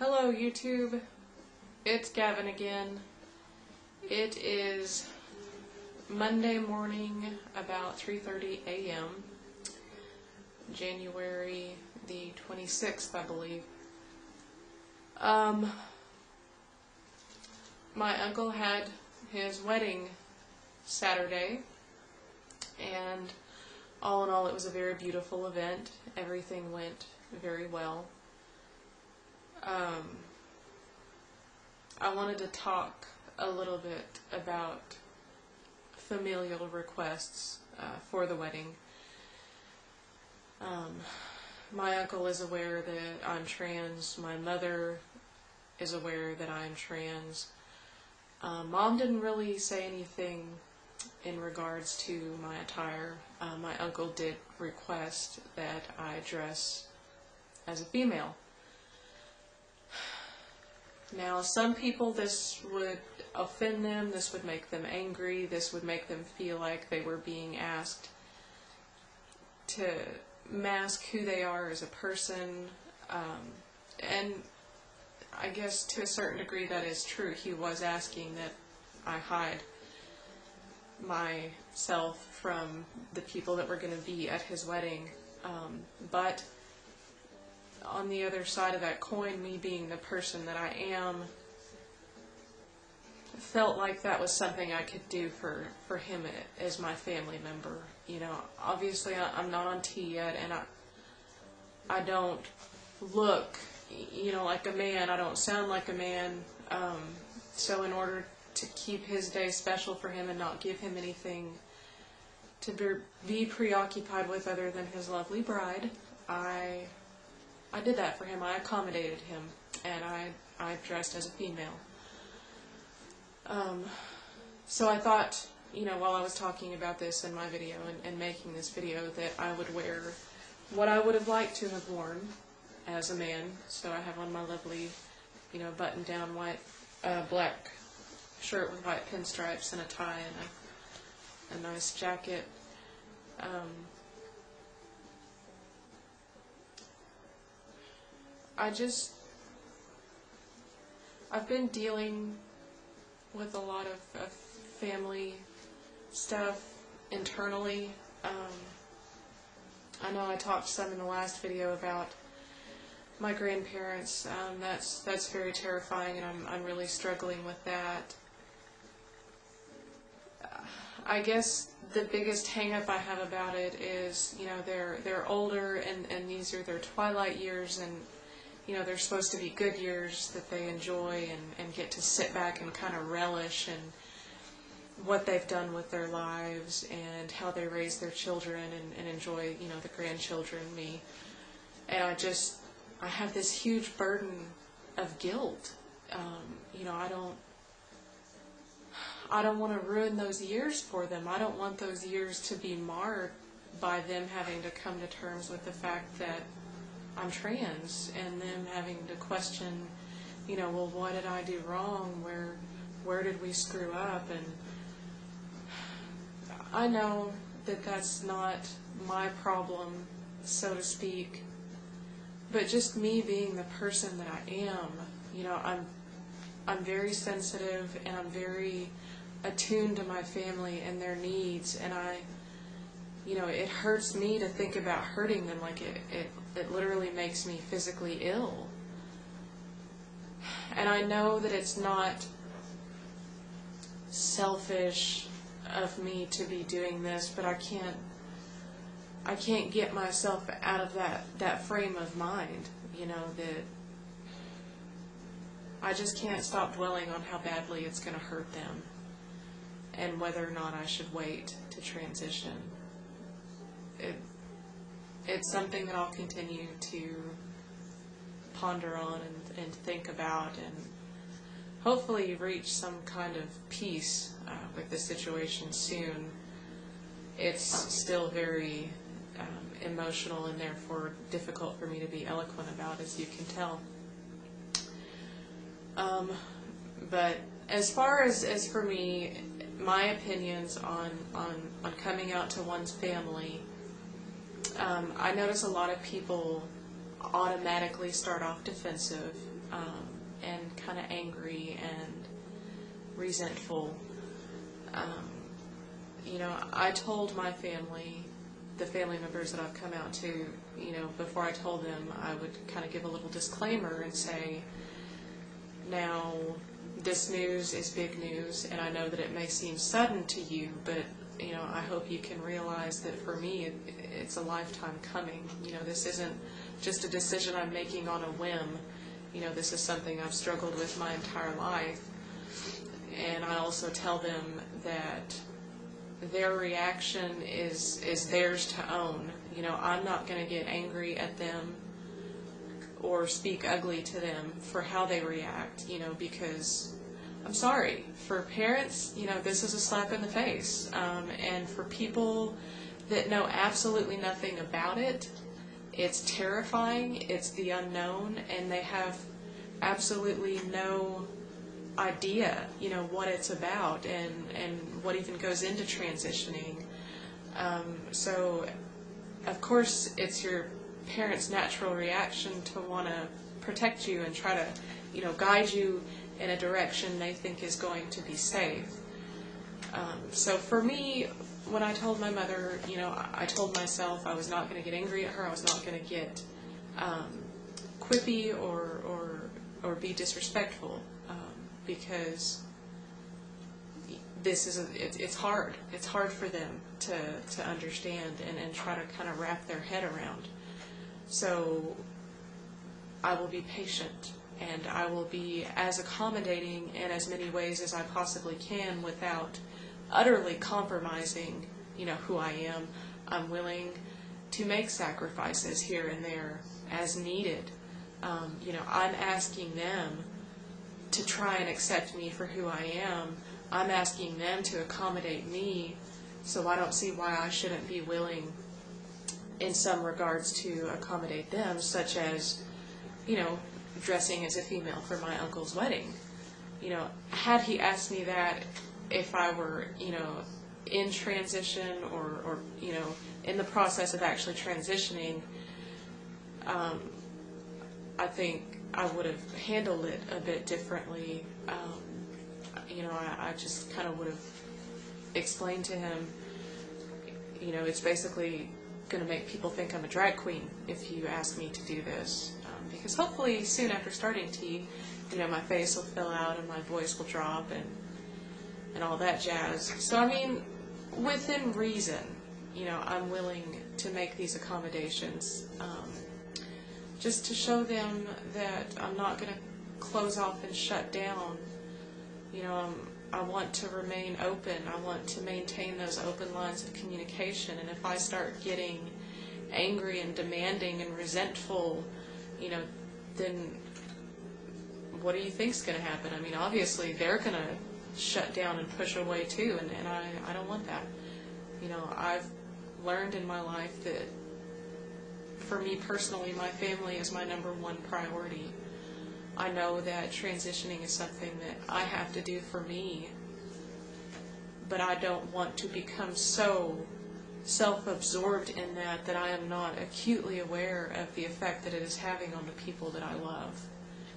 Hello YouTube, it's Gavin again. It is Monday morning about 3:30 a.m. January the 26th, I believe. My uncle had his wedding Saturday, and all in all it was a very beautiful event. Everything went very well. I wanted to talk a little bit about familial requests for the wedding. My uncle is aware that I'm trans. My mother is aware that I'm trans. Mom didn't really say anything in regards to my attire. My uncle did request that I dress as a female. Now, some people, this would offend them, this would make them angry, this would make them feel like they were being asked to mask who they are as a person, and I guess to a certain degree that is true. He was asking that I hide myself from the people that were going to be at his wedding, but on the other side of that coin, me being the person that I am, felt like that was something I could do for him as my family member. You know, obviously I'm not on T yet, and I don't look, you know, like a man. I don't sound like a man. So in order to keep his day special for him and not give him anything to be preoccupied with other than his lovely bride, I did that for him. I accommodated him, and I dressed as a female. So I thought, you know, while I was talking about this in my video and making this video, that I would wear what I would have liked to have worn as a man. So I have on my lovely, you know, button-down white, black shirt with white pinstripes and a tie and a nice jacket. I've been dealing with a lot of family stuff internally. I know I talked some in the last video about my grandparents. That's very terrifying, and I'm really struggling with that. I guess the biggest hang-up I have about it is, you know, they're older, and these are their twilight years, and you know, they're supposed to be good years that they enjoy and get to sit back and kind of relish in what they've done with their lives and how they raise their children and enjoy, you know, the grandchildren, me. And I have this huge burden of guilt. You know, I don't want to ruin those years for them. I don't want those years to be marred by them having to come to terms with the fact that I'm trans, and them having to question, you know, well, what did I do wrong? Where did we screw up? And I know that that's not my problem, so to speak, but just me being the person that I am, you know, I'm very sensitive, and I'm very attuned to my family and their needs, and you know, it hurts me to think about hurting them. Like it literally makes me physically ill. And I know that it's not selfish of me to be doing this, but I can't get myself out of that frame of mind, you know, that I just can't stop dwelling on how badly it's going to hurt them and whether or not I should wait to transition. It's something that I'll continue to ponder on and think about, and hopefully reach some kind of peace with the situation soon. It's still very emotional and therefore difficult for me to be eloquent about, as you can tell. But as far as for me, my opinions on coming out to one's family, I notice a lot of people automatically start off defensive and kind of angry and resentful. I told my family, the family members that I've come out to, before I told them, I would kind of give a little disclaimer and say, now, this news is big news, and I know that it may seem sudden to you, but, I hope you can realize that for me, it's a lifetime coming. This isn't just a decision I'm making on a whim. This is something I've struggled with my entire life. And I also tell them that their reaction is theirs to own. I'm not going to get angry at them or speak ugly to them for how they react, because I'm sorry. For parents, this is a slap in the face. And for people that know absolutely nothing about it, it's terrifying, it's the unknown, and they have absolutely no idea, what it's about and what even goes into transitioning. So, of course, it's your parents' natural reaction to want to protect you and try to, guide you in a direction they think is going to be safe. So for me, when I told my mother, I told myself I was not going to get angry at her, I was not going to get quippy or be disrespectful, because this is it's hard. It's hard for them to understand and try to kind of wrap their head around. So I will be patient, and I will be as accommodating in as many ways as I possibly can without utterly compromising, who I am. I'm willing to make sacrifices here and there as needed. I'm asking them to try and accept me for who I am. I'm asking them to accommodate me, so I don't see why I shouldn't be willing in some regards to accommodate them, such as, dressing as a female for my uncle's wedding. Had he asked me that if I were, in transition or in the process of actually transitioning, I think I would have handled it a bit differently. I just kind of would have explained to him, it's basically going to make people think I'm a drag queen if you ask me to do this. Because hopefully soon after starting T, my face will fill out and my voice will drop and all that jazz. So, within reason, I'm willing to make these accommodations, just to show them that I'm not going to close off and shut down. I want to remain open. I want to maintain those open lines of communication. And if I start getting angry and demanding and resentful, then what do you think's going to happen? Obviously they're going to shut down and push away too, and I don't want that. I've learned in my life that for me personally, my family is my number one priority. I know that transitioning is something that I have to do for me, but I don't want to become so self-absorbed in that I am not acutely aware of the effect that it is having on the people that I love.